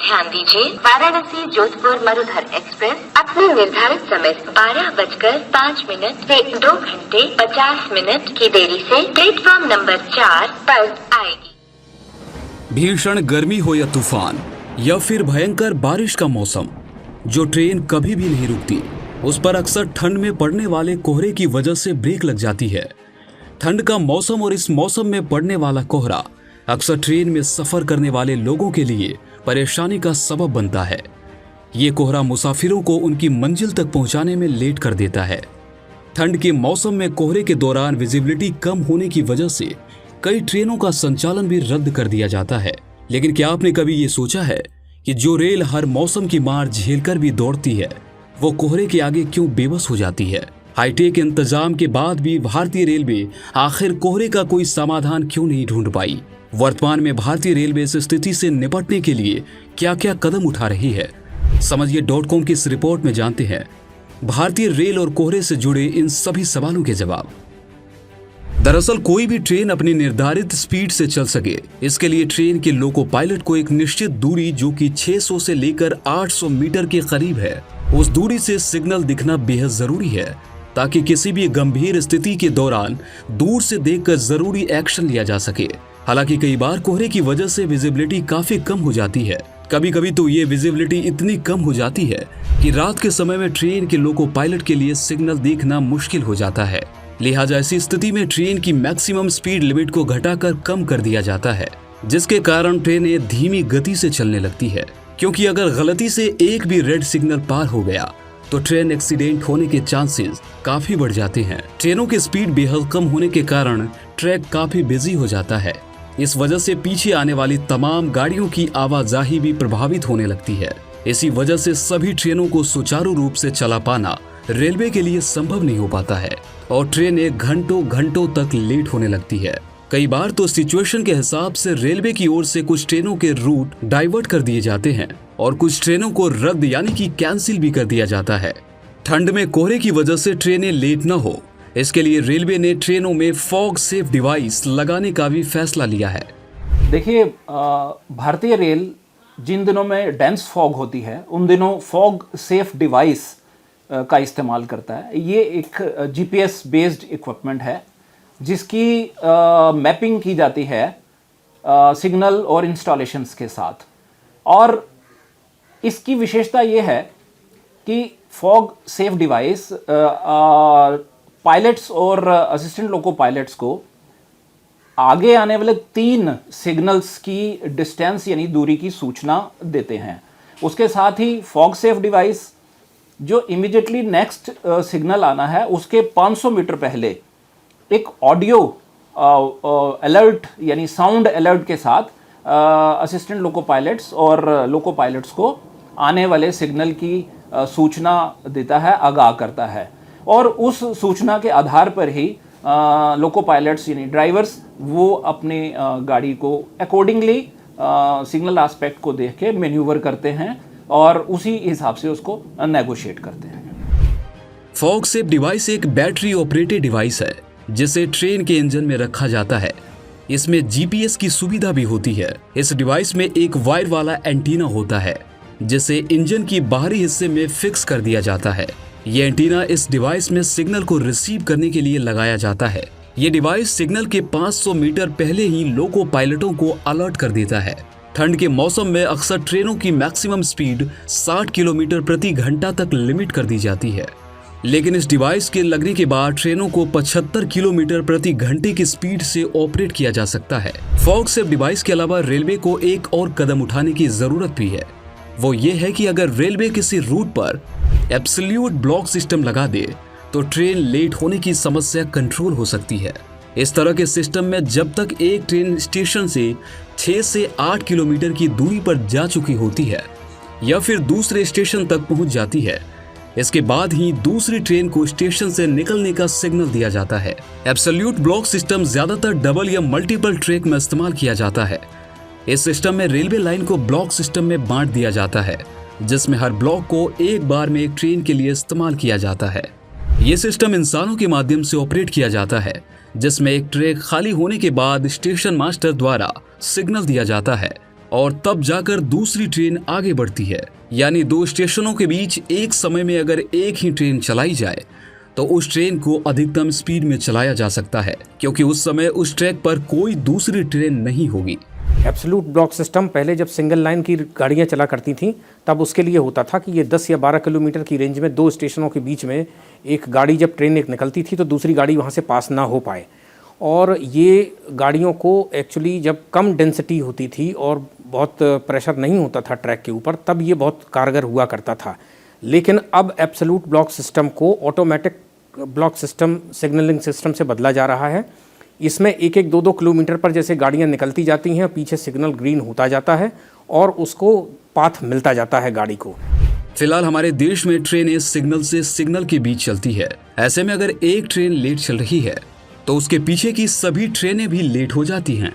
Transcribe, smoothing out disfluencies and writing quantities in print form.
ध्यान दीजिए, वाराणसी जोधपुर मरुधर एक्सप्रेस अपने निर्धारित समय 12:05 से 2 घंटे 50 मिनट की देरी से प्लेटफॉर्म नंबर 4 पर आएगी। भीषण गर्मी हो या तूफान या फिर भयंकर बारिश का मौसम, जो ट्रेन कभी भी नहीं रुकती, उस पर अक्सर ठंड में पड़ने वाले कोहरे की वजह से ब्रेक लग जाती है। ठंड का मौसम और इस मौसम में पड़ने वाला कोहरा अक्सर ट्रेन में सफर करने वाले लोगों के लिए परेशानी का सबब बनता है। ये कोहरा मुसाफिरों को उनकी मंजिल तक पहुंचाने में लेट कर देता है। ठंड के मौसम में कोहरे के दौरान विजिबिलिटी कम होने की वजह से कई ट्रेनों का संचालन भी रद्द कर दिया जाता है। लेकिन क्या आपने कभी ये सोचा है कि जो रेल हर मौसम की मार झेलकर भी दौड़ती है, वो कोहरे के आगे क्यों बेबस हो जाती है? हाईटेक इंतजाम के बाद भी भारतीय रेलवे आखिर कोहरे का कोई समाधान क्यों नहीं ढूंढ पाई? वर्तमान में भारतीय रेलवे इस स्थिति से निपटने के लिए क्या क्या कदम उठा रही है, समझिए .com की इस रिपोर्ट में जानते हैं भारतीय रेल और कोहरे से जुड़े इन सभी सवालों के जवाब। दरअसल कोई भी ट्रेन अपनी निर्धारित स्पीड से चल सके, इसके लिए ट्रेन के लोको पायलट को एक निश्चित दूरी, जो कि 600 से लेकर 800 मीटर के करीब है, उस दूरी से सिग्नल दिखना बेहद जरूरी है, ताकि किसी भी गंभीर स्थिति के दौरान दूर से देखकर जरूरी एक्शन लिया जा सके। हालांकि कई बार कोहरे की वजह से विजिबिलिटी काफी कम हो जाती है। कभी कभी तो ये विजिबिलिटी इतनी कम हो जाती है कि रात के समय में ट्रेन के लोको पायलट के लिए सिग्नल देखना मुश्किल हो जाता है। लिहाजा ऐसी स्थिति में ट्रेन की मैक्सिमम स्पीड लिमिट को घटाकर कम कर दिया जाता है, जिसके कारण ट्रेनें धीमी गति से चलने लगती है। क्योंकि अगर गलती से एक भी रेड सिग्नल पार हो गया तो ट्रेन एक्सीडेंट होने के चांसेस काफी बढ़ जाते हैं। ट्रेनों की स्पीड बेहद कम होने के कारण ट्रैक काफी बिजी हो जाता है। इस वजह से पीछे आने वाली तमाम गाड़ियों की आवाजाही भी प्रभावित होने लगती है। इसी वजह से सभी ट्रेनों को सुचारू रूप से चला पाना रेलवे के लिए संभव नहीं हो पाता है और ट्रेनें घंटों घंटों तक लेट होने लगती है। कई बार तो सिचुएशन के हिसाब से रेलवे की ओर से कुछ ट्रेनों के रूट डाइवर्ट कर दिए जाते हैं और कुछ ट्रेनों को रद्द यानी कि कैंसिल भी कर दिया जाता है। ठंड में कोहरे की वजह से ट्रेनें लेट न हो, इसके लिए रेलवे ने ट्रेनों में फॉग सेफ डिवाइस लगाने का भी फैसला लिया है। देखिए, भारतीय रेल जिन दिनों में डेंस फॉग होती है, उन दिनों फॉग सेफ डिवाइस का इस्तेमाल करता है। ये एक GPS बेस्ड इक्विपमेंट है, जिसकी मैपिंग की जाती है सिग्नल और इंस्टॉलेशंस के साथ। और इसकी विशेषता ये है कि फॉग सेफ डिवाइस पायलट्स और असिस्टेंट लोको पायलट्स को आगे आने वाले 3 सिग्नल्स की डिस्टेंस यानी दूरी की सूचना देते हैं। उसके साथ ही फॉग सेफ डिवाइस जो इमीडिएटली नेक्स्ट सिग्नल आना है उसके 500 मीटर पहले एक ऑडियो अलर्ट यानी साउंड अलर्ट के साथ असिस्टेंट लोको पायलट्स और लोको पायलट्स को आने वाले सिग्नल की सूचना देता है, आगाह करता है। और उस सूचना के आधार पर ही लोको पायलट्स यानी ड्राइवर्स वो अपनी गाड़ी को अकॉर्डिंगली सिग्नल एस्पेक्ट को देख के मैन्यूवर करते हैं और उसी हिसाब से उसको नेगोशिएट करते हैं। फॉग सेफ डिवाइस एक बैटरी ऑपरेटेड डिवाइस है, जिसे ट्रेन के इंजन में रखा जाता है। इसमें GPS की सुविधा भी होती है। इस डिवाइस में एक वायर वाला एंटीना होता है, जिसे इंजन की बाहरी हिस्से में फिक्स कर दिया जाता है। ये एंटीना इस डिवाइस में सिग्नल को रिसीव करने के लिए लगाया जाता है। ये डिवाइस सिग्नल के 500 मीटर पहले ही लोको पायलटों को अलर्ट कर देता है। ठंड के मौसम में अक्सर ट्रेनों की मैक्सिमम स्पीड 60 किलोमीटर प्रति घंटा तक लिमिट कर दी जाती है, लेकिन इस डिवाइस के लगने के बाद ट्रेनों को 75 किलोमीटर प्रति घंटे की स्पीड से ऑपरेट किया जा सकता है। फॉग सेफ डिवाइस के अलावा रेलवे को एक और कदम उठाने की जरूरत भी है। वो ये है कि अगर रेलवे किसी रूट पर एब्सोल्यूट ब्लॉक सिस्टम लगा दे तो ट्रेन लेट होने की समस्या कंट्रोल हो सकती है। इस तरह के सिस्टम में जब तक एक ट्रेन स्टेशन से 6 से 8 किलोमीटर की दूरी पर जा चुकी होती है या फिर दूसरे स्टेशन तक पहुंच जाती है, इसके बाद ही दूसरी ट्रेन को स्टेशन से निकलने का सिग्नल दिया जाता है। एब्सोल्यूट ब्लॉक सिस्टम ज्यादातर डबल या मल्टीपल ट्रैक में इस्तेमाल किया जाता है। इस सिस्टम में रेलवे लाइन को ब्लॉक सिस्टम में बांट दिया जाता है, जिसमें हर ब्लॉक को एक बार में एक ट्रेन के लिए इस्तेमाल किया जाता है। ये सिस्टम इंसानों के माध्यम से ऑपरेट किया जाता है, जिसमें एक ट्रैक खाली होने के बाद स्टेशन मास्टर द्वारा सिग्नल दिया जाता है और तब जाकर दूसरी ट्रेन आगे बढ़ती है। यानी दो स्टेशनों के बीच एक समय में अगर एक ही ट्रेन चलाई जाए तो उस ट्रेन को अधिकतम स्पीड में चलाया जा सकता है, क्योंकि उस समय उस ट्रैक पर कोई दूसरी ट्रेन नहीं होगी। एब्सोल्यूट ब्लॉक सिस्टम पहले जब सिंगल लाइन की गाड़ियां चला करती थी तब उसके लिए होता था कि ये 10 या 12 किलोमीटर की रेंज में दो स्टेशनों के बीच में एक गाड़ी जब ट्रेन एक निकलती थी तो दूसरी गाड़ी वहाँ से पास ना हो पाए। और ये गाड़ियों को एक्चुअली जब कम डेंसिटी होती थी और बहुत प्रेशर नहीं होता था ट्रैक के ऊपर तब ये बहुत कारगर हुआ करता था। लेकिन अब एब्सोल्यूट ब्लॉक सिस्टम को automatic block system signalling system से बदला जा रहा है। इसमें 1-1, 2-2 किलोमीटर पर जैसे गाड़ियां निकलती जाती हैं पीछे सिग्नल ग्रीन होता जाता है और उसको पाथ मिलता जाता है गाड़ी को। फिलहाल हमारे देश में ट्रेनें सिग्नल से सिग्नल के बीच चलती है। ऐसे में अगर एक ट्रेन लेट चल रही है तो उसके पीछे की सभी ट्रेनें भी लेट हो जाती हैं।